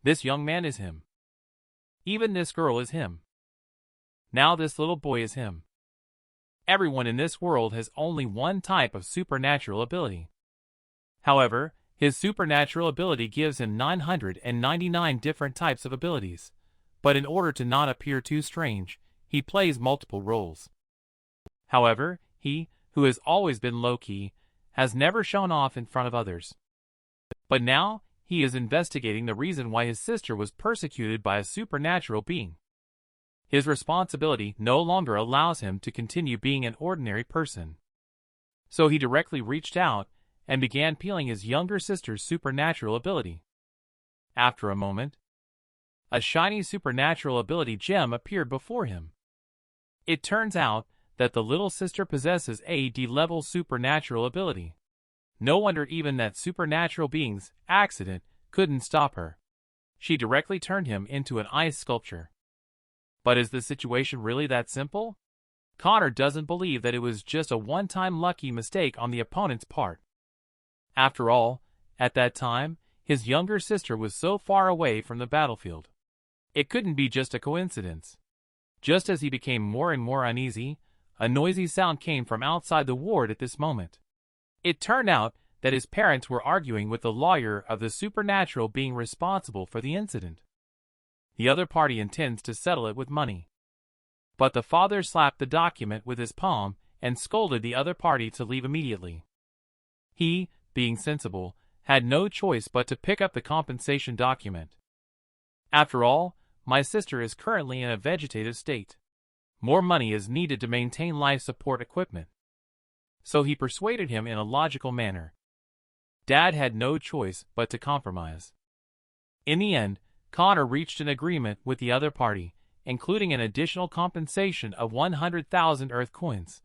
This young man is him. Even this girl is him. Now this little boy is him. Everyone in this world has only one type of supernatural ability. However, his supernatural ability gives him 999 different types of abilities, but in order to not appear too strange, he plays multiple roles. However, he, who has always been low-key, has never shown off in front of others. But now, he is investigating the reason why his sister was persecuted by a supernatural being. His responsibility no longer allows him to continue being an ordinary person. So he directly reached out and began peeling his younger sister's supernatural ability. After a moment, a shiny supernatural ability gem appeared before him. It turns out that the little sister possesses a D-level supernatural ability. No wonder even that supernatural being's accident couldn't stop her. She directly turned him into an ice sculpture. But is the situation really that simple? Connor doesn't believe that it was just a one-time lucky mistake on the opponent's part. After all, at that time, his younger sister was so far away from the battlefield. It couldn't be just a coincidence. Just as he became more and more uneasy, a noisy sound came from outside the ward at this moment. It turned out that his parents were arguing with the lawyer of the supernatural being responsible for the incident. The other party intends to settle it with money. But the father slapped the document with his palm and scolded the other party to leave immediately. He, being sensible, had no choice but to pick up the compensation document. After all, my sister is currently in a vegetative state. More money is needed to maintain life support equipment. So he persuaded him in a logical manner. Dad had no choice but to compromise. In the end, Connor reached an agreement with the other party, including an additional compensation of 100,000 Earth coins.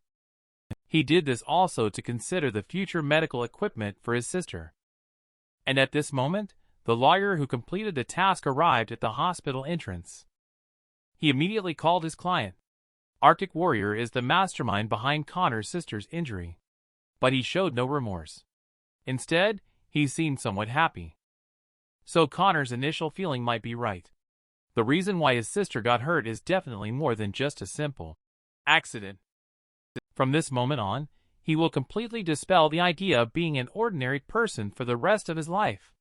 He did this also to consider the future medical equipment for his sister. And at this moment, the lawyer who completed the task arrived at the hospital entrance. He immediately called his client. Arctic Warrior is the mastermind behind Connor's sister's injury. But he showed no remorse. Instead, he seemed somewhat happy. So Connor's initial feeling might be right. The reason why his sister got hurt is definitely more than just a simple accident. From this moment on, he will completely dispel the idea of being an ordinary person for the rest of his life.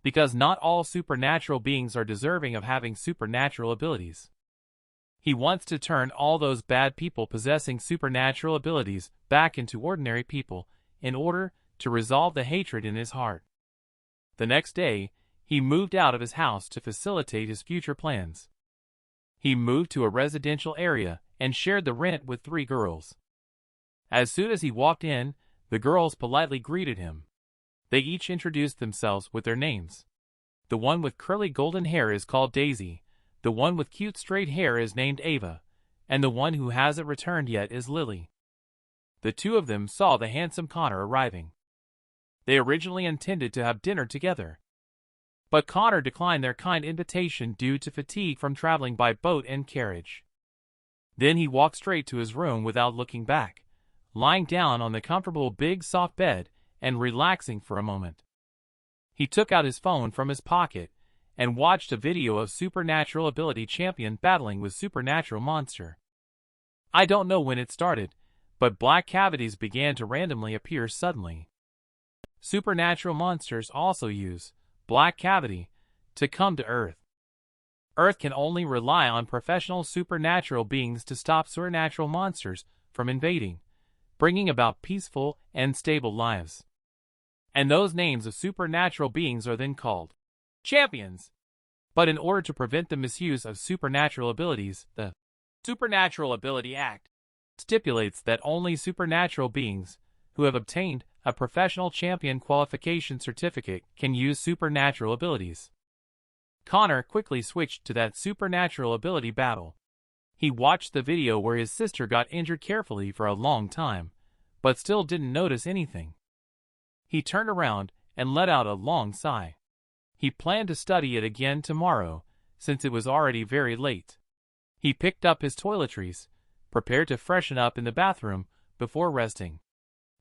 Because not all supernatural beings are deserving of having supernatural abilities. He wants to turn all those bad people possessing supernatural abilities back into ordinary people in order to resolve the hatred in his heart. The next day, he moved out of his house to facilitate his future plans. He moved to a residential area and shared the rent with 3 girls. As soon as he walked in, the girls politely greeted him. They each introduced themselves with their names. The one with curly golden hair is called Daisy, the one with cute straight hair is named Ava, and the one who hasn't returned yet is Lily. The 2 of them saw the handsome Connor arriving. They originally intended to have dinner together. But Connor declined their kind invitation due to fatigue from traveling by boat and carriage. Then he walked straight to his room without looking back, lying down on the comfortable big soft bed and relaxing for a moment. He took out his phone from his pocket and watched a video of Supernatural Ability Champion battling with Supernatural Monster. I don't know when it started, but black cavities began to randomly appear suddenly. Supernatural monsters also use black cavity to come to Earth. Earth can only rely on professional supernatural beings to stop supernatural monsters from invading, bringing about peaceful and stable lives. And those names of supernatural beings are then called champions. But in order to prevent the misuse of supernatural abilities, the Supernatural Ability Act stipulates that only supernatural beings who have obtained a professional champion qualification certificate can use supernatural abilities. Connor quickly switched to that supernatural ability battle. He watched the video where his sister got injured carefully for a long time, but still didn't notice anything. He turned around and let out a long sigh. He planned to study it again tomorrow, since it was already very late. He picked up his toiletries, prepared to freshen up in the bathroom before resting.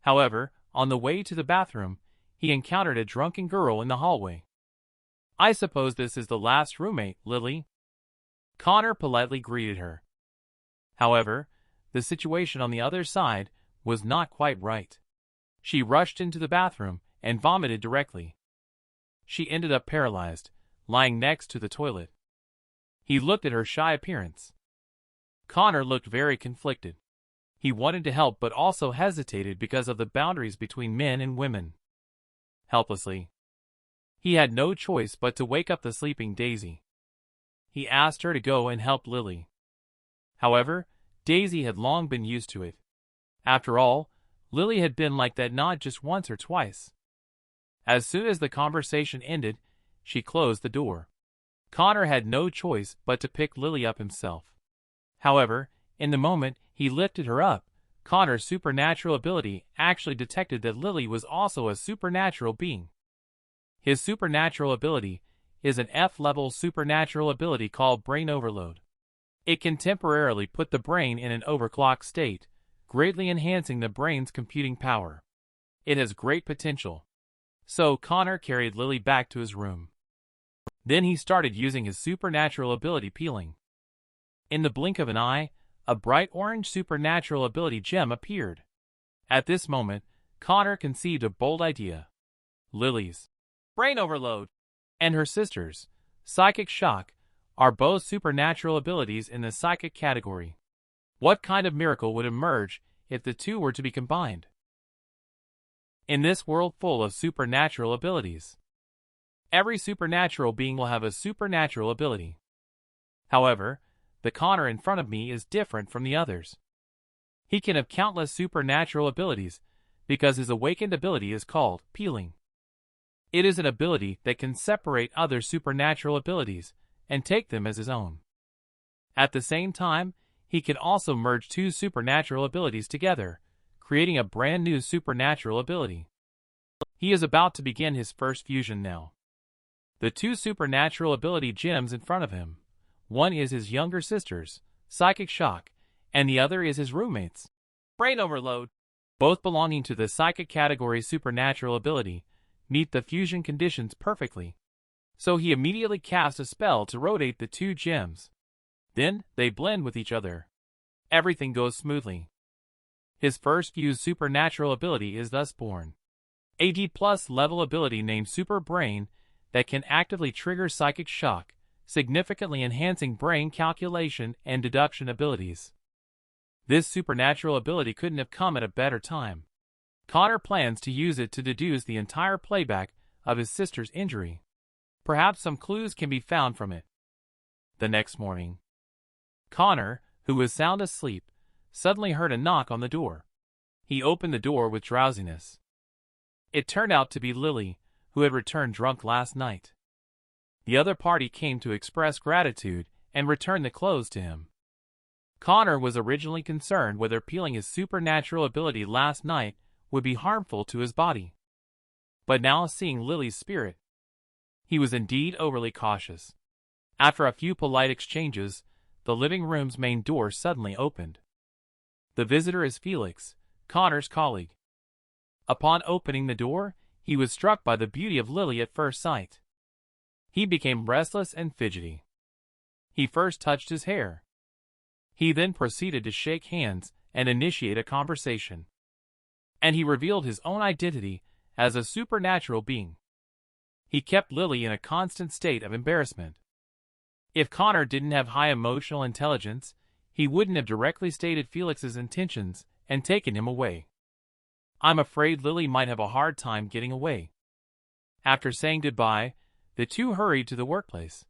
However, on the way to the bathroom, he encountered a drunken girl in the hallway. I suppose this is the last roommate, Lily? Connor politely greeted her. However, the situation on the other side was not quite right. She rushed into the bathroom and vomited directly. She ended up paralyzed, lying next to the toilet. He looked at her shy appearance. Connor looked very conflicted. He wanted to help but also hesitated because of the boundaries between men and women. Helplessly, he had no choice but to wake up the sleeping Daisy. He asked her to go and help Lily. However, Daisy had long been used to it. After all, Lily had been like that not just once or twice. As soon as the conversation ended, she closed the door. Connor had no choice but to pick Lily up himself. However, in the moment he lifted her up, Connor's supernatural ability actually detected that Lily was also a supernatural being. His supernatural ability is an F-level supernatural ability called Brain Overload. It can temporarily put the brain in an overclock state, greatly enhancing the brain's computing power. It has great potential. So Connor carried Lily back to his room. Then he started using his supernatural ability peeling. In the blink of an eye, a bright orange supernatural ability gem appeared. At this moment, Connor conceived a bold idea. Lily's Brain Overload and her sister's Psychic Shock are both supernatural abilities in the psychic category. What kind of miracle would emerge if the two were to be combined? In this world full of supernatural abilities, every supernatural being will have a supernatural ability. However, the Connor in front of me is different from the others. He can have countless supernatural abilities because his awakened ability is called peeling. It is an ability that can separate other supernatural abilities and take them as his own. At the same time, he can also merge two supernatural abilities together, creating a brand new supernatural ability. He is about to begin his first fusion now. The two supernatural ability gems in front of him, one is his younger sister's Psychic Shock, and the other is his roommate's Brain Overload. Both belonging to the psychic category supernatural ability, meet the fusion conditions perfectly. So he immediately casts a spell to rotate the two gems. Then, they blend with each other. Everything goes smoothly. His first fused supernatural ability is thus born. A D+ level ability named Super Brain that can actively trigger Psychic Shock, significantly enhancing brain calculation and deduction abilities. This supernatural ability couldn't have come at a better time. Connor plans to use it to deduce the entire playback of his sister's injury. Perhaps some clues can be found from it. The next morning, Connor, who was sound asleep, suddenly heard a knock on the door. He opened the door with drowsiness. It turned out to be Lily, who had returned drunk last night. The other party came to express gratitude and return the clothes to him. Connor was originally concerned whether peeling his supernatural ability last night would be harmful to his body. But now seeing Lily's spirit, he was indeed overly cautious. After a few polite exchanges, the living room's main door suddenly opened. The visitor is Felix, Connor's colleague. Upon opening the door, he was struck by the beauty of Lily at first sight. He became restless and fidgety. He first touched his hair. He then proceeded to shake hands and initiate a conversation. And he revealed his own identity as a supernatural being. He kept Lily in a constant state of embarrassment. If Connor didn't have high emotional intelligence, he wouldn't have directly stated Felix's intentions and taken him away. I'm afraid Lily might have a hard time getting away. After saying goodbye, the two hurried to the workplace.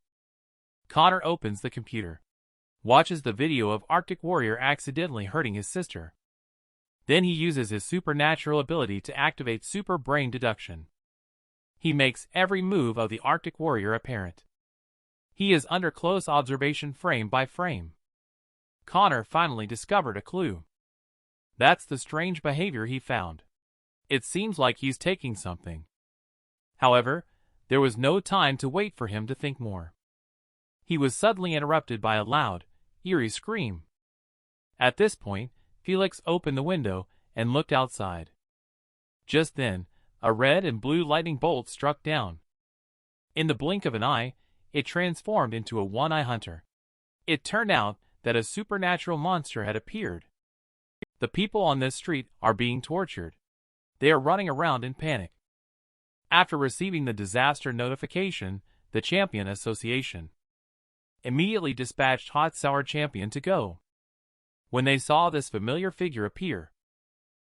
Connor opens the computer, watches the video of Arctic Warrior accidentally hurting his sister. Then he uses his supernatural ability to activate super brain deduction. He makes every move of the Arctic Warrior apparent. He is under close observation frame by frame. Connor finally discovered a clue. That's the strange behavior he found. It seems like he's taking something. However, there was no time to wait for him to think more. He was suddenly interrupted by a loud, eerie scream. At this point, Felix opened the window and looked outside. Just then, a red and blue lightning bolt struck down. In the blink of an eye, it transformed into a one-eye hunter. It turned out that a supernatural monster had appeared. The people on this street are being tortured. They are running around in panic. After receiving the disaster notification, the Champion Association immediately dispatched Hot Sour Champion to go. When they saw this familiar figure appear,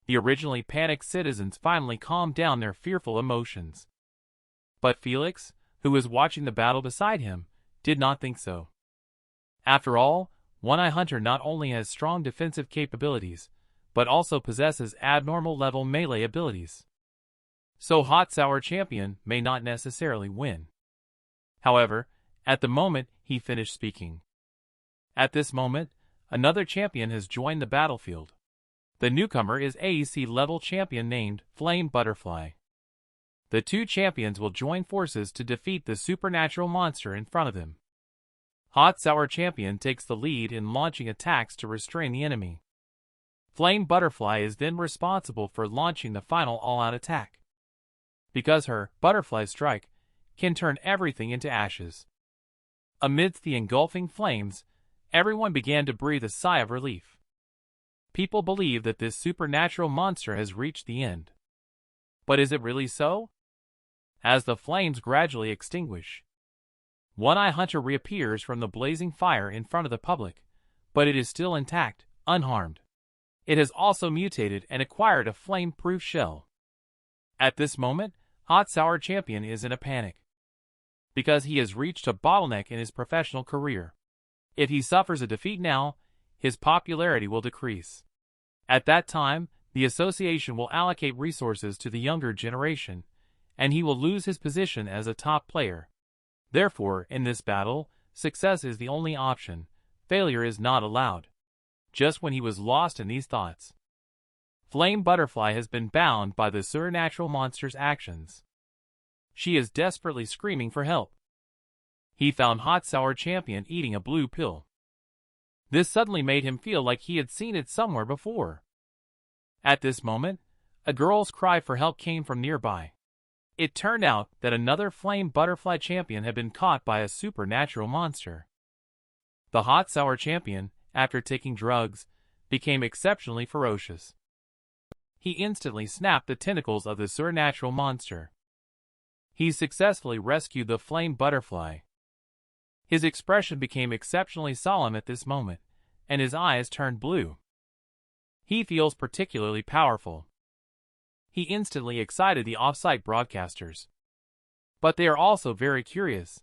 the originally panicked citizens finally calmed down their fearful emotions. But Felix, who was watching the battle beside him, did not think so. After all, One-Eye Hunter not only has strong defensive capabilities, but also possesses abnormal level melee abilities. So Hot Sour Champion may not necessarily win. However, at the moment he finished speaking. At this moment, another champion has joined the battlefield. The newcomer is AEC level champion named Flame Butterfly. The two champions will join forces to defeat the supernatural monster in front of them. Hot Sour Champion takes the lead in launching attacks to restrain the enemy. Flame Butterfly is then responsible for launching the final all-out attack, because her Butterfly Strike can turn everything into ashes. Amidst the engulfing flames, everyone began to breathe a sigh of relief. People believe that this supernatural monster has reached the end. But is it really so? As the flames gradually extinguish, One-Eye Hunter reappears from the blazing fire in front of the public, but it is still intact, unharmed. It has also mutated and acquired a flame-proof shell. At this moment, Hot Sour Champion is in a panic, because he has reached a bottleneck in his professional career. If he suffers a defeat now, his popularity will decrease. At that time, the association will allocate resources to the younger generation, and he will lose his position as a top player. Therefore, in this battle, success is the only option. Failure is not allowed. Just when he was lost in these thoughts, Flame Butterfly has been bound by the supernatural monster's actions. She is desperately screaming for help. He found Hot Sour Champion eating a blue pill. This suddenly made him feel like he had seen it somewhere before. At this moment, a girl's cry for help came from nearby. It turned out that another Flame Butterfly champion had been caught by a supernatural monster. The Hot Sour Champion, after taking drugs, became exceptionally ferocious. He instantly snapped the tentacles of the supernatural monster. He successfully rescued the Flame Butterfly. His expression became exceptionally solemn at this moment, and his eyes turned blue. He feels particularly powerful. He instantly excited the off-site broadcasters. But they are also very curious.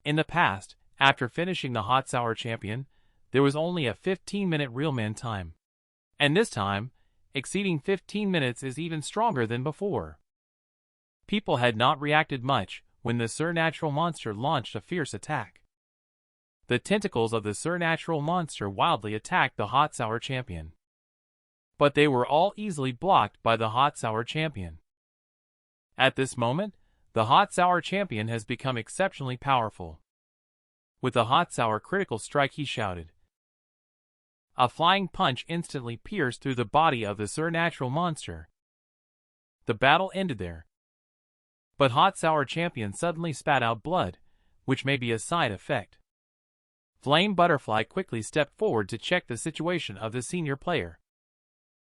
In the past, after finishing the Hot Sour Champion, there was only a 15-minute real man time. And this time, exceeding 15 minutes is even stronger than before. People had not reacted much when the supernatural monster launched a fierce attack. The tentacles of the supernatural monster wildly attacked the Hot Sour Champion. But they were all easily blocked by the Hot Sour Champion. At this moment, the Hot Sour Champion has become exceptionally powerful. With the Hot Sour critical strike, he shouted. A flying punch instantly pierced through the body of the supernatural monster. The battle ended there. But Hot Sour Champion suddenly spat out blood, which may be a side effect. Flame Butterfly quickly stepped forward to check the situation of the senior player,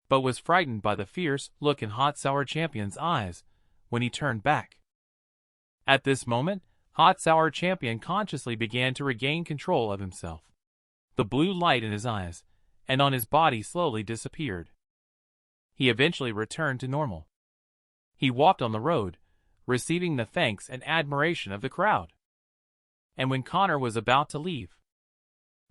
but was frightened by the fierce look in Hot Sour Champion's eyes when he turned back. At this moment, Hot Sour Champion consciously began to regain control of himself. The blue light in his eyes and on his body slowly disappeared. He eventually returned to normal. He walked on the road, receiving the thanks and admiration of the crowd. And when Connor was about to leave,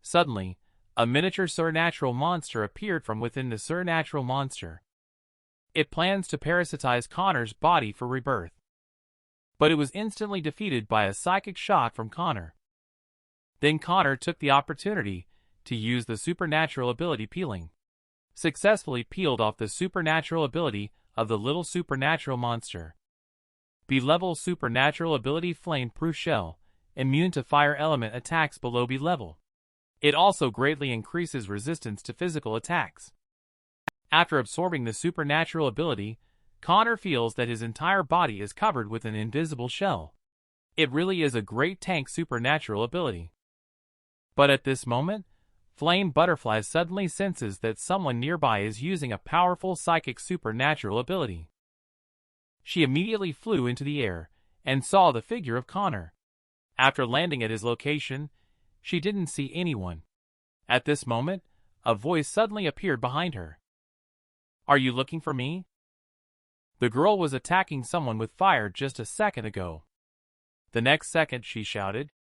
suddenly, a miniature supernatural monster appeared from within the supernatural monster. It plans to parasitize Connor's body for rebirth. But it was instantly defeated by a psychic shot from Connor. Then Connor took the opportunity to use the supernatural ability peeling. Successfully peeled off the supernatural ability of the little supernatural monster. B-level supernatural ability flame-proof shell, immune to fire element attacks below B-level. It also greatly increases resistance to physical attacks. After absorbing the supernatural ability, Connor feels that his entire body is covered with an invisible shell. It really is a great tank supernatural ability. But at this moment, Flame Butterfly suddenly senses that someone nearby is using a powerful psychic supernatural ability. She immediately flew into the air and saw the figure of Connor. After landing at his location, she didn't see anyone. At this moment, a voice suddenly appeared behind her. "Are you looking for me?" The girl was attacking someone with fire just a second ago. The next second she shouted,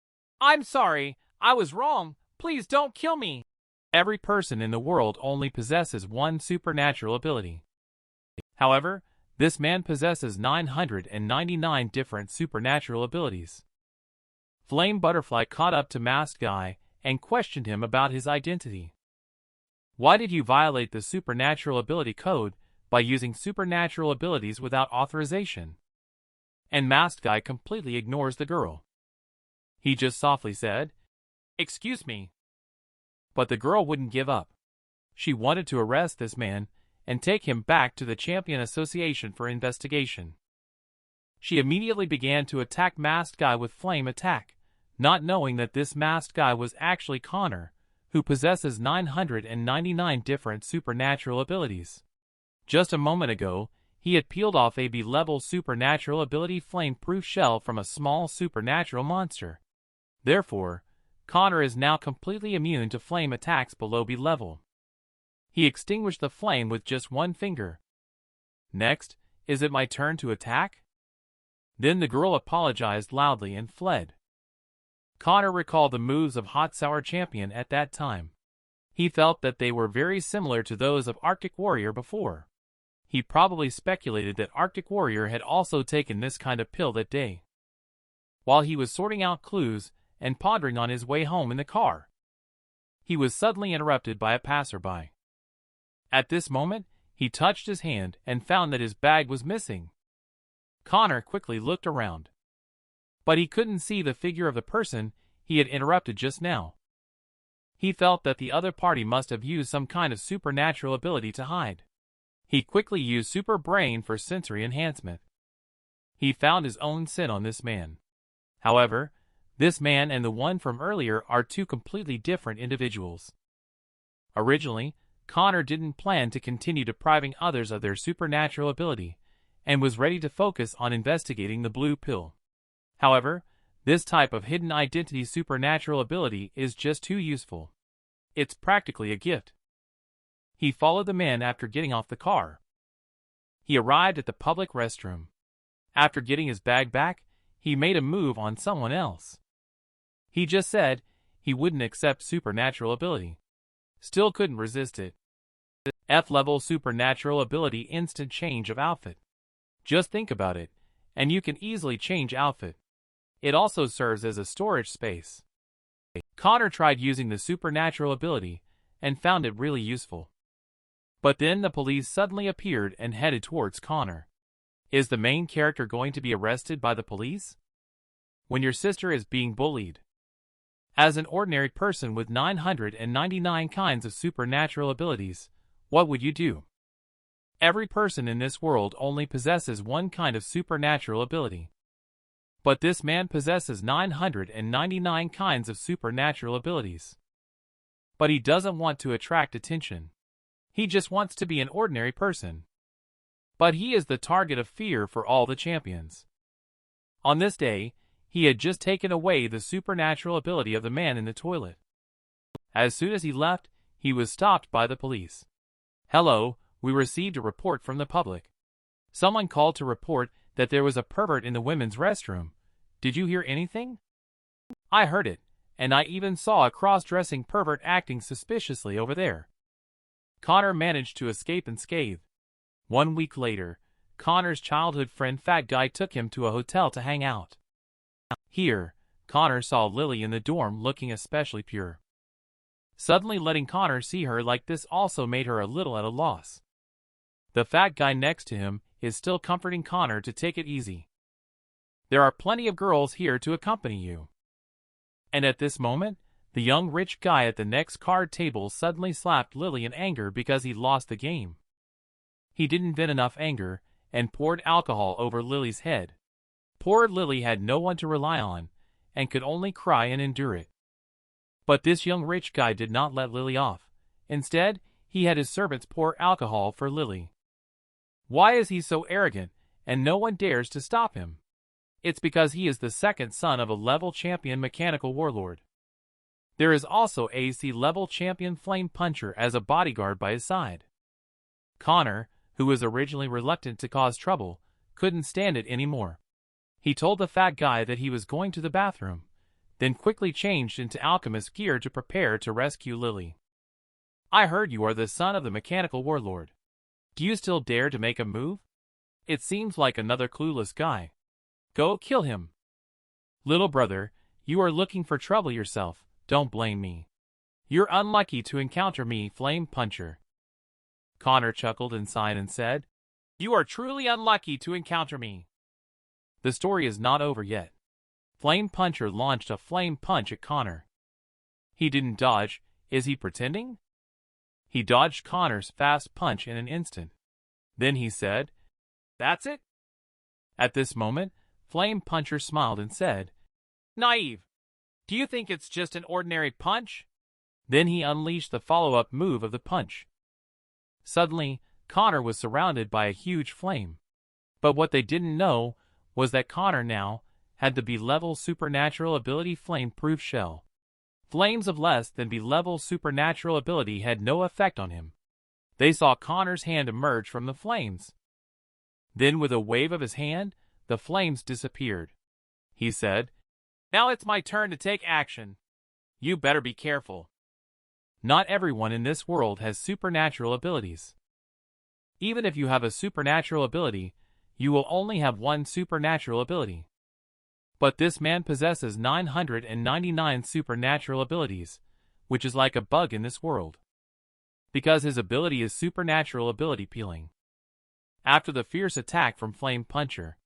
"I'm sorry, I was wrong, please don't kill me." Every person in the world only possesses one supernatural ability. However, this man possesses 999 different supernatural abilities. Flame Butterfly caught up to Masked Guy and questioned him about his identity. "Why did you violate the supernatural ability code by using supernatural abilities without authorization?" And Masked Guy completely ignores the girl. He just softly said, "Excuse me." But the girl wouldn't give up. She wanted to arrest this man and take him back to the Champion Association for investigation. She immediately began to attack Masked Guy with Flame Attack, not knowing that this Masked Guy was actually Connor, who possesses 999 different supernatural abilities. Just a moment ago, he had peeled off a B-level supernatural ability Flame-Proof Shell from a small supernatural monster. Therefore, Connor is now completely immune to flame attacks below B-level. He extinguished the flame with just one finger. "Next, is it my turn to attack?" Then the girl apologized loudly and fled. Connor recalled the moves of Hot Sour Champion at that time. He felt that they were very similar to those of Arctic Warrior before. He probably speculated that Arctic Warrior had also taken this kind of pill that day. While he was sorting out clues and pondering on his way home in the car, he was suddenly interrupted by a passerby. At this moment, he touched his hand and found that his bag was missing. Connor quickly looked around, but he couldn't see the figure of the person he had interrupted just now. He felt that the other party must have used some kind of supernatural ability to hide. He quickly used Super Brain for sensory enhancement. He found his own scent on this man. However, this man and the one from earlier are two completely different individuals. Originally, Connor didn't plan to continue depriving others of their supernatural ability, and was ready to focus on investigating the blue pill. However, this type of hidden identity supernatural ability is just too useful. It's practically a gift. He followed the man after getting off the car. He arrived at the public restroom. After getting his bag back, he made a move on someone else. He just said he wouldn't accept supernatural ability. Still couldn't resist it. F-level supernatural ability instant change of outfit. Just think about it, and you can easily change outfit. It also serves as a storage space. Connor tried using the supernatural ability and found it really useful. But then the police suddenly appeared and headed towards Connor. Is the main character going to be arrested by the police? When your sister is being bullied. As an ordinary person with 999 kinds of supernatural abilities, what would you do? Every person in this world only possesses one kind of supernatural ability. But this man possesses 999 kinds of supernatural abilities. But he doesn't want to attract attention. He just wants to be an ordinary person. But he is the target of fear for all the champions. On this day, he had just taken away the supernatural ability of the man in the toilet. As soon as he left, he was stopped by the police. "Hello, we received a report from the public. Someone called to report that there was a pervert in the women's restroom. Did you hear anything?" "I heard it, and I even saw a cross-dressing pervert acting suspiciously over there." Connor managed to escape unscathed. 1 week later, Connor's childhood friend Fat Guy took him to a hotel to hang out. Here, Connor saw Lily in the dorm looking especially pure. Suddenly letting Connor see her like this also made her a little at a loss. The fat guy next to him is still comforting Connor to take it easy. "There are plenty of girls here to accompany you." And at this moment, the young rich guy at the next card table suddenly slapped Lily in anger because he lost the game. He didn't vent enough anger and poured alcohol over Lily's head. Poor Lily had no one to rely on, and could only cry and endure it. But this young rich guy did not let Lily off. Instead, he had his servants pour alcohol for Lily. Why is he so arrogant, and no one dares to stop him? It's because he is the second son of a level champion mechanical warlord. There is also a C-level champion flame puncher as a bodyguard by his side. Connor, who was originally reluctant to cause trouble, couldn't stand it anymore. He told the fat guy that he was going to the bathroom, then quickly changed into alchemist gear to prepare to rescue Lily. I heard you are the son of the mechanical warlord. Do you still dare to make a move? It seems like another clueless guy. Go kill him. Little brother, you are looking for trouble yourself, don't blame me. You're unlucky to encounter me, Flame Puncher. Connor chuckled and sighed and said, You are truly unlucky to encounter me. The story is not over yet. Flame Puncher launched a flame punch at Connor. He didn't dodge, is he pretending? He dodged Connor's fast punch in an instant. Then he said, That's it? At this moment, Flame Puncher smiled and said, Naive. Do you think it's just an ordinary punch? Then he unleashed the follow-up move of the punch. Suddenly, Connor was surrounded by a huge flame. But what they didn't know was that Connor now had the B-level supernatural ability Flame-Proof Shell. Flames of less than B-level supernatural ability had no effect on him. They saw Connor's hand emerge from the flames. Then with a wave of his hand, the flames disappeared. He said, Now it's my turn to take action. You better be careful. Not everyone in this world has supernatural abilities. Even if you have a supernatural ability, you will only have one supernatural ability. But this man possesses 999 supernatural abilities, which is like a bug in this world. Because his ability is supernatural ability peeling. After the fierce attack from Flame Puncher,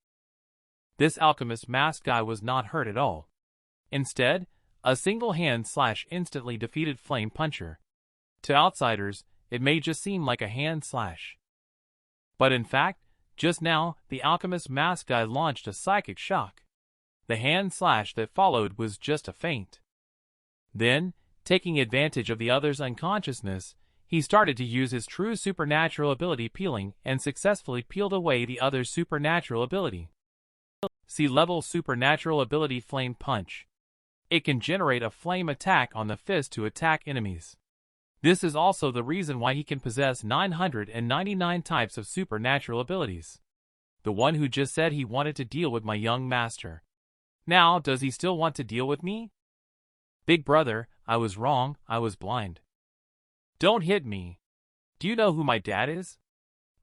this alchemist masked guy was not hurt at all. Instead, a single hand slash instantly defeated Flame Puncher. To outsiders, it may just seem like a hand slash. But in fact, just now, the alchemist masked guy launched a psychic shock. The hand slash that followed was just a feint. Then, taking advantage of the other's unconsciousness, he started to use his true supernatural ability peeling and successfully peeled away the other's supernatural ability. C-level supernatural ability Flame Punch. It can generate a flame attack on the fist to attack enemies. This is also the reason why he can possess 999 types of supernatural abilities. The one who just said he wanted to deal with my young master. Now, does he still want to deal with me? Big brother, I was wrong, I was blind. Don't hit me. Do you know who my dad is?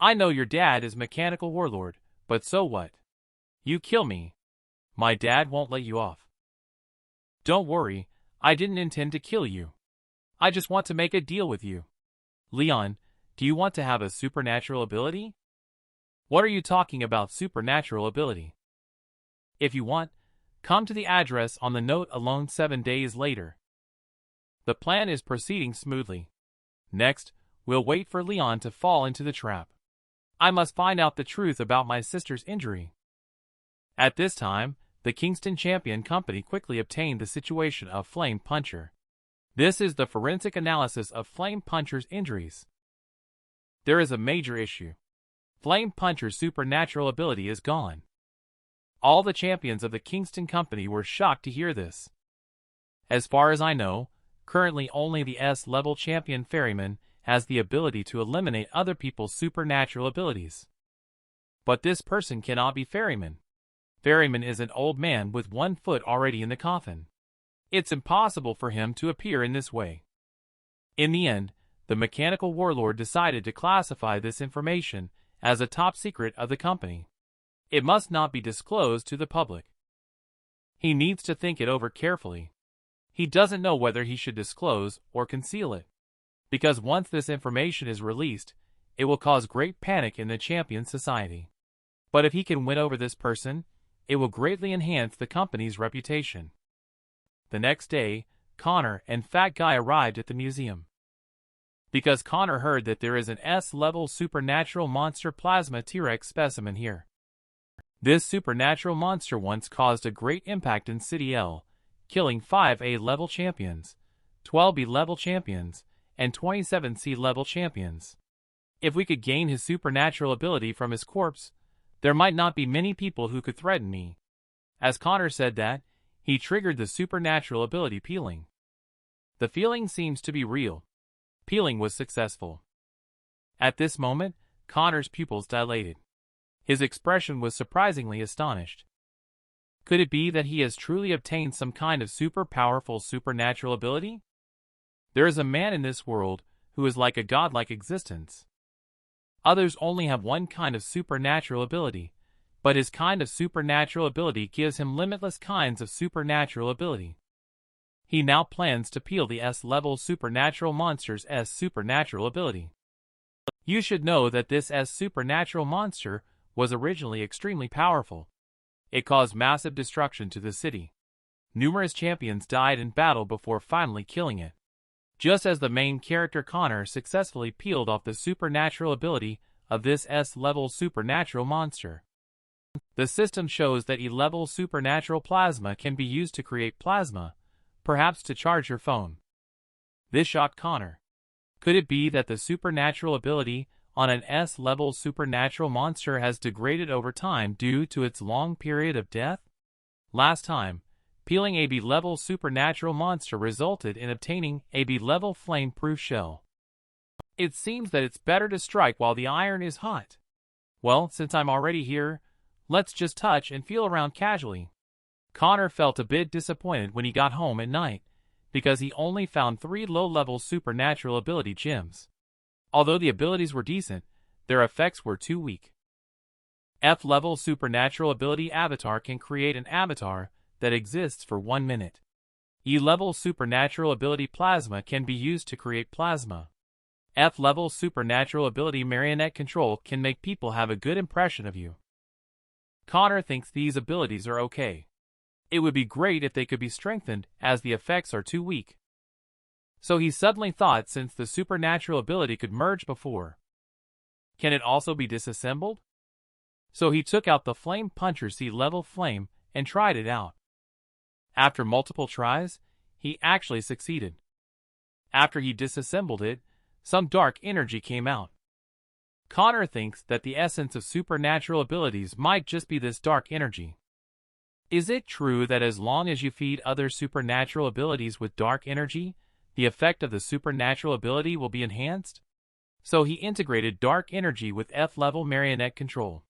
I know your dad is mechanical warlord, but so what? You kill me. My dad won't let you off. Don't worry, I didn't intend to kill you. I just want to make a deal with you. Leon, do you want to have a supernatural ability? What are you talking about supernatural ability? If you want, come to the address on the note alone 7 days later. The plan is proceeding smoothly. Next, we'll wait for Leon to fall into the trap. I must find out the truth about my sister's injury. At this time, the Kingston Champion Company quickly obtained the situation of Flame Puncher. This is the forensic analysis of Flame Puncher's injuries. There is a major issue. Flame Puncher's supernatural ability is gone. All the champions of the Kingston Company were shocked to hear this. As far as I know, currently only the S-level champion Ferryman has the ability to eliminate other people's supernatural abilities. But this person cannot be Ferryman. Ferryman is an old man with 1 foot already in the coffin. It's impossible for him to appear in this way. In the end, the mechanical warlord decided to classify this information as a top secret of the company. It must not be disclosed to the public. He needs to think it over carefully. He doesn't know whether he should disclose or conceal it. Because once this information is released, it will cause great panic in the champion society. But if he can win over this person, it will greatly enhance the company's reputation. The next day, Connor and Fat Guy arrived at the museum. Because Connor heard that there is an S-level supernatural monster plasma T-Rex specimen here. This supernatural monster once caused a great impact in City L, killing 5 A-level champions, 12 B-level champions, and 27 C-level champions. If we could gain his supernatural ability from his corpse, there might not be many people who could threaten me. As Connor said that, he triggered the supernatural ability peeling. The feeling seems to be real. Peeling was successful. At this moment, Connor's pupils dilated. His expression was surprisingly astonished. Could it be that he has truly obtained some kind of super powerful supernatural ability? There is a man in this world who is like a godlike existence. Others only have one kind of supernatural ability, but his kind of supernatural ability gives him limitless kinds of supernatural ability. He now plans to peel the S-level supernatural monster's S supernatural ability. You should know that this S supernatural monster was originally extremely powerful. It caused massive destruction to the city. Numerous champions died in battle before finally killing it. Just as the main character Connor successfully peeled off the supernatural ability of this S-level supernatural monster. The system shows that E-level supernatural plasma can be used to create plasma, perhaps to charge your phone. This shocked Connor. Could it be that the supernatural ability on an S-level supernatural monster has degraded over time due to its long period of death? Last time, peeling a B-level supernatural monster resulted in obtaining a B-level flame-proof shell. It seems that it's better to strike while the iron is hot. Well, since I'm already here, let's just touch and feel around casually. Connor felt a bit disappointed when he got home at night, because he only found 3 low-level supernatural ability gems. Although the abilities were decent, their effects were too weak. F-level supernatural ability avatar can create an avatar that exists for 1 minute. E-level supernatural ability plasma can be used to create plasma. F-level supernatural ability marionette control can make people have a good impression of you. Connor thinks these abilities are okay. It would be great if they could be strengthened, as the effects are too weak. So he suddenly thought, since the supernatural ability could merge before, can it also be disassembled? So he took out the Flame Puncher C-level flame and tried it out. After multiple tries, he actually succeeded. After he disassembled it, some dark energy came out. Connor thinks that the essence of supernatural abilities might just be this dark energy. Is it true that as long as you feed other supernatural abilities with dark energy, the effect of the supernatural ability will be enhanced? So he integrated dark energy with F-level marionette control.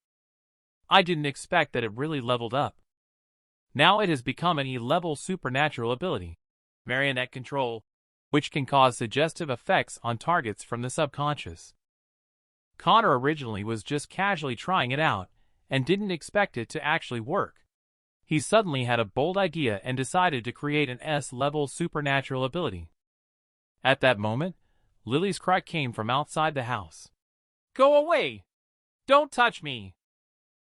I didn't expect that it really leveled up. Now it has become an E-level supernatural ability, marionette control, which can cause suggestive effects on targets from the subconscious. Connor originally was just casually trying it out and didn't expect it to actually work. He suddenly had a bold idea and decided to create an S-level supernatural ability. At that moment, Lily's cry came from outside the house. "Go away! Don't touch me!"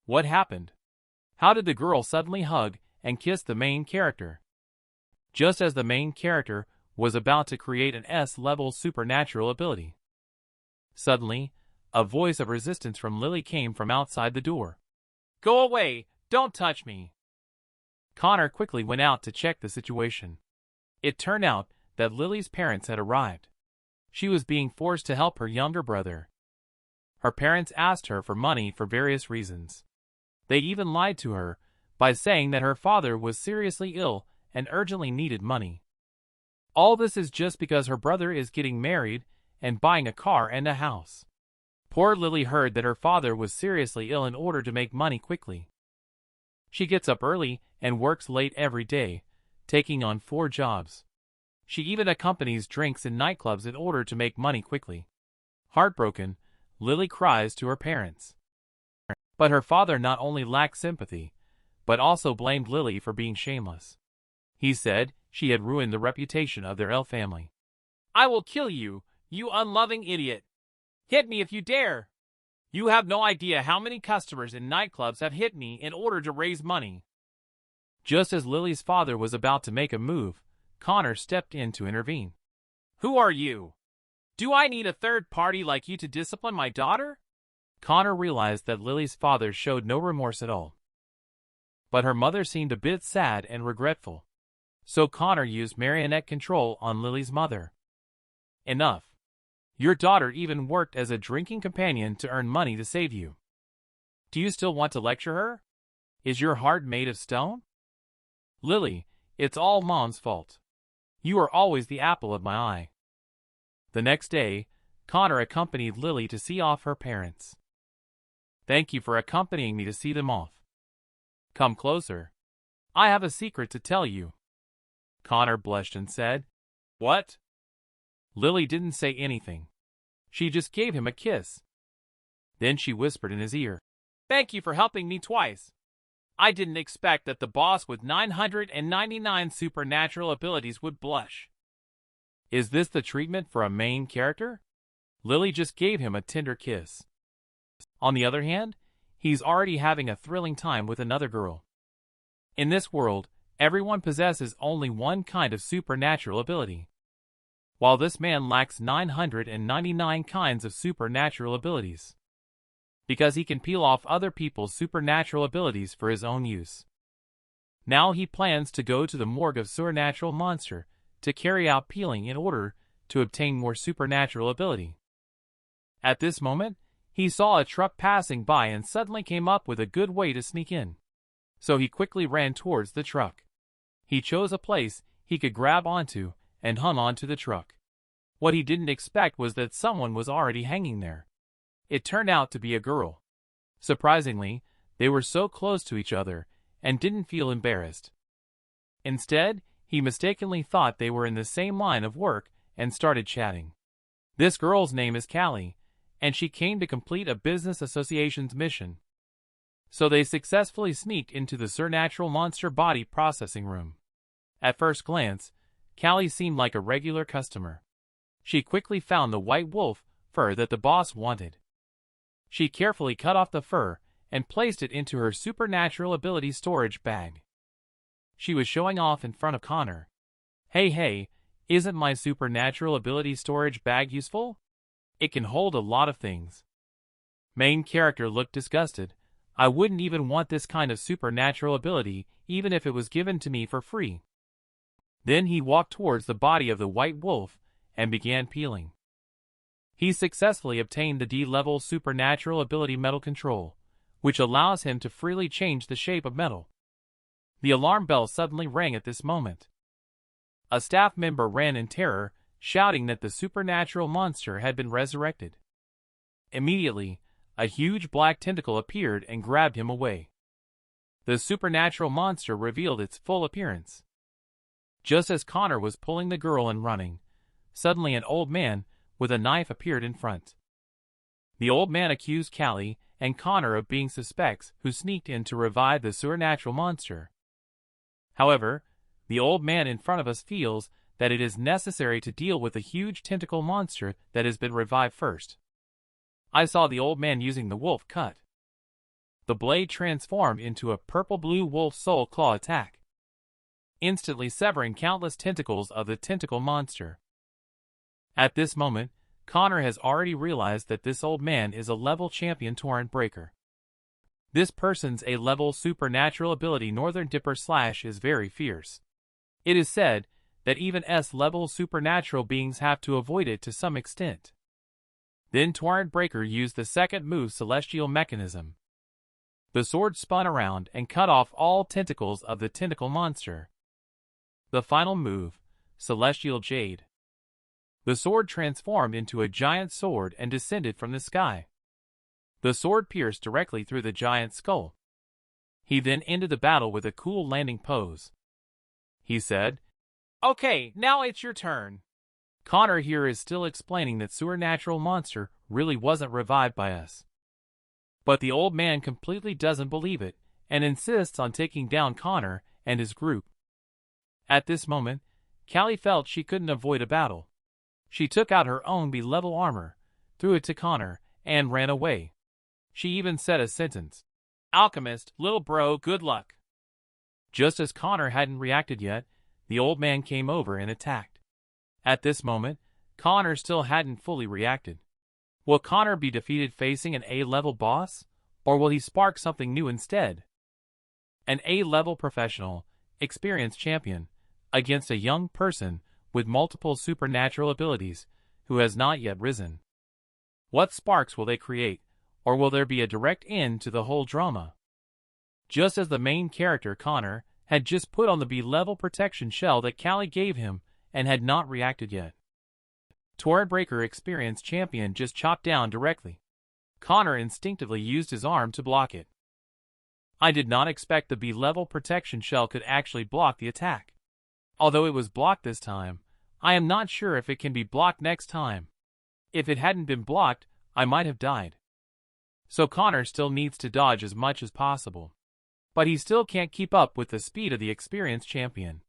What happened? How did the girl suddenly hug and kiss the main character? Just as the main character was about to create an S-level supernatural ability. Suddenly, a voice of resistance from Lily came from outside the door. "Go away! Don't touch me!" Connor quickly went out to check the situation. It turned out that Lily's parents had arrived. She was being forced to help her younger brother. Her parents asked her for money for various reasons. They even lied to her by saying that her father was seriously ill and urgently needed money. All this is just because her brother is getting married and buying a car and a house. Poor Lily heard that her father was seriously ill in order to make money quickly. She gets up early and works late every day, taking on 4 jobs. She even accompanies drinks in nightclubs in order to make money quickly. Heartbroken, Lily cries to her parents. But her father not only lacked sympathy, but also blamed Lily for being shameless. He said she had ruined the reputation of their family. "I will kill you, you unloving idiot! Hit me if you dare! You have no idea how many customers in nightclubs have hit me in order to raise money." Just as Lily's father was about to make a move, Connor stepped in to intervene. "Who are you? Do I need a third party like you to discipline my daughter?" Connor realized that Lily's father showed no remorse at all. but her mother seemed a bit sad and regretful. So Connor used marionette control on Lily's mother. Enough. Your daughter even worked as a drinking companion to earn money to save you. Do you still want to lecture her? Is your heart made of stone? Lily, it's all Mom's fault. You are always the apple of my eye. The next day, Connor accompanied Lily to see off her parents. Thank you for accompanying me to see them off. Come closer. I have a secret to tell you. Connor blushed and said, What? Lily didn't say anything. She just gave him a kiss. Then she whispered in his ear, Thank you for helping me twice. I didn't expect that the boss with 999 supernatural abilities would blush. Is this the treatment for a main character? Lily just gave him a tender kiss. On the other hand, he's already having a thrilling time with another girl. In this world, everyone possesses only one kind of supernatural ability, while this man lacks 999 kinds of supernatural abilities, because he can peel off other people's supernatural abilities for his own use. Now he plans to go to the morgue of Supernatural Monster to carry out peeling in order to obtain more supernatural ability. At this moment, he saw a truck passing by and suddenly came up with a good way to sneak in. So he quickly ran towards the truck. He chose a place he could grab onto and hung onto the truck. What he didn't expect was that someone was already hanging there. It turned out to be a girl. Surprisingly, they were so close to each other and didn't feel embarrassed. Instead, he mistakenly thought they were in the same line of work and started chatting. This girl's name is Callie, and she came to complete a business association's mission. So they successfully sneaked into the Supernatural Monster body processing room. At first glance, Callie seemed like a regular customer. She quickly found the white wolf fur that the boss wanted. She carefully cut off the fur and placed it into her supernatural ability storage bag. She was showing off in front of Connor. Hey, isn't my supernatural ability storage bag useful? It can hold a lot of things. Main character looked disgusted. I wouldn't even want this kind of supernatural ability even if it was given to me for free. Then he walked towards the body of the white wolf and began peeling. He successfully obtained the D-level supernatural ability metal control, which allows him to freely change the shape of metal. The alarm bell suddenly rang at this moment. A staff member ran in terror, shouting that the supernatural monster had been resurrected. Immediately, a huge black tentacle appeared and grabbed him away. The supernatural monster revealed its full appearance. Just as Connor was pulling the girl and running, suddenly an old man with a knife appeared in front. The old man accused Callie and Connor of being suspects who sneaked in to revive the supernatural monster. However, the old man in front of us feels that it is necessary to deal with the huge tentacle monster that has been revived first. I saw the old man using the wolf cut. The blade transformed into a purple-blue wolf soul claw attack, instantly severing countless tentacles of the tentacle monster. At this moment, Connor has already realized that this old man is a level champion torrent breaker. This person's A-level supernatural ability Northern Dipper Slash is very fierce. It is said that even S-level supernatural beings have to avoid it to some extent. Then Torrent Breaker used the second move Celestial Mechanism. The sword spun around and cut off all tentacles of the tentacle monster. The final move, Celestial Jade. The sword transformed into a giant sword and descended from the sky. The sword pierced directly through the giant's skull. He then ended the battle with a cool landing pose. He said, "Okay, now it's your turn." Connor here is still explaining that Supernatural Monster really wasn't revived by us. But the old man completely doesn't believe it and insists on taking down Connor and his group. At this moment, Callie felt she couldn't avoid a battle. She took out her own B-level armor, threw it to Connor, and ran away. She even said a sentence, "Alchemist, little bro, good luck." Just as Connor hadn't reacted yet, the old man came over and attacked. At this moment, Connor still hadn't fully reacted. Will Connor be defeated facing an A-level boss, or will he spark something new instead? An A-level professional, experienced champion, against a young person with multiple supernatural abilities who has not yet risen. What sparks will they create, or will there be a direct end to the whole drama? Just as the main character, Connor, had just put on the B-level protection shell that Callie gave him and had not reacted yet. Torrent Breaker experienced champion just chopped down directly. Connor instinctively used his arm to block it. I did not expect the B-level protection shell could actually block the attack. Although it was blocked this time, I am not sure if it can be blocked next time. If it hadn't been blocked, I might have died. So Connor still needs to dodge as much as possible. But he still can't keep up with the speed of the experienced champion.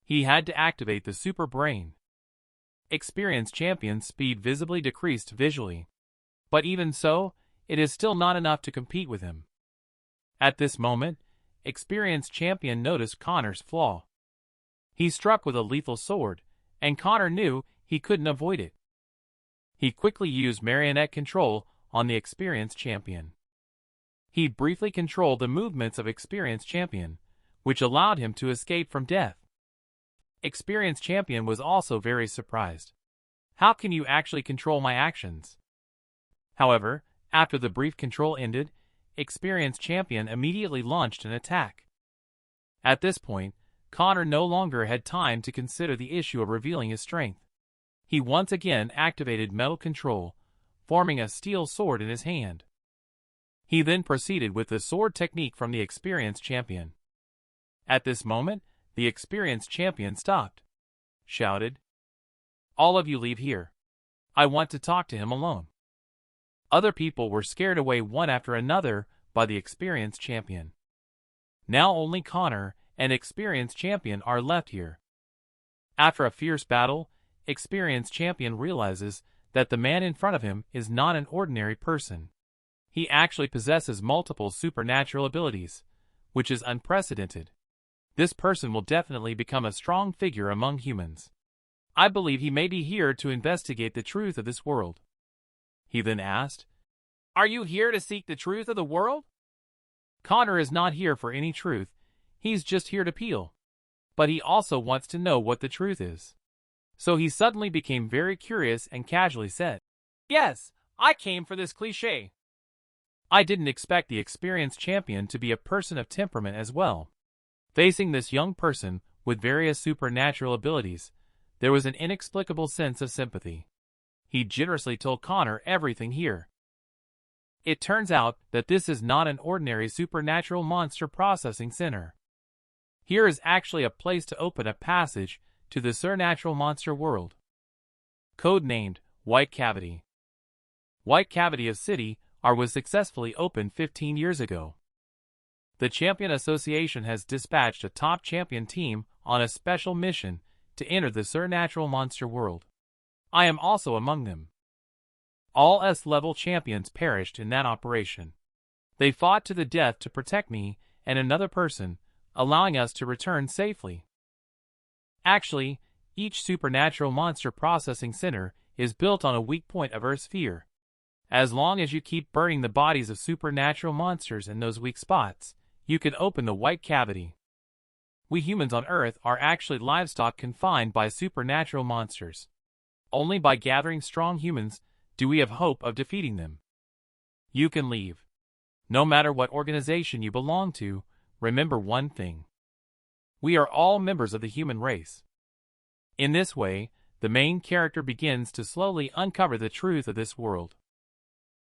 He had to activate the super brain. Experienced champion's speed visibly decreased visually. But even so, it is still not enough to compete with him. At this moment, experienced champion noticed Connor's flaw. He struck with a lethal sword, and Connor knew he couldn't avoid it. He quickly used marionette control on the experienced champion. He briefly controlled the movements of experienced champion, which allowed him to escape from death. Experienced champion was also very surprised. How can you actually control my actions? However, after the brief control ended, experienced champion immediately launched an attack. At this point, Connor no longer had time to consider the issue of revealing his strength. He once again activated metal control, forming a steel sword in his hand. He then proceeded with the sword technique from the experienced champion. At this moment, the experienced champion stopped, shouted, "All of you leave here. I want to talk to him alone." Other people were scared away one after another by the experienced champion. Now only Connor and experienced champion are left here. After a fierce battle, experienced champion realizes that the man in front of him is not an ordinary person. He actually possesses multiple supernatural abilities, which is unprecedented. This person will definitely become a strong figure among humans. I believe he may be here to investigate the truth of this world. He then asked, "Are you here to seek the truth of the world?" Connor is not here for any truth, he's just here to peel. But he also wants to know what the truth is. So he suddenly became very curious and casually said, "Yes, I came for this cliché." I didn't expect the experienced champion to be a person of temperament as well. Facing this young person with various supernatural abilities, there was an inexplicable sense of sympathy. He generously told Connor everything here. It turns out that this is not an ordinary supernatural monster processing center. Here is actually a place to open a passage to the supernatural monster world. Codenamed White Cavity. White Cavity of City was successfully opened 15 years ago. The Champion Association has dispatched a top champion team on a special mission to enter the supernatural monster world. I am also among them. All S-level champions perished in that operation. They fought to the death to protect me and another person, allowing us to return safely. Actually, each supernatural monster processing center is built on a weak point of Earth's sphere. As long as you keep burning the bodies of supernatural monsters in those weak spots, you can open the White Cavity. We humans on Earth are actually livestock confined by supernatural monsters. Only by gathering strong humans do we have hope of defeating them. You can leave. No matter what organization you belong to, remember one thing. We are all members of the human race. In this way, the main character begins to slowly uncover the truth of this world.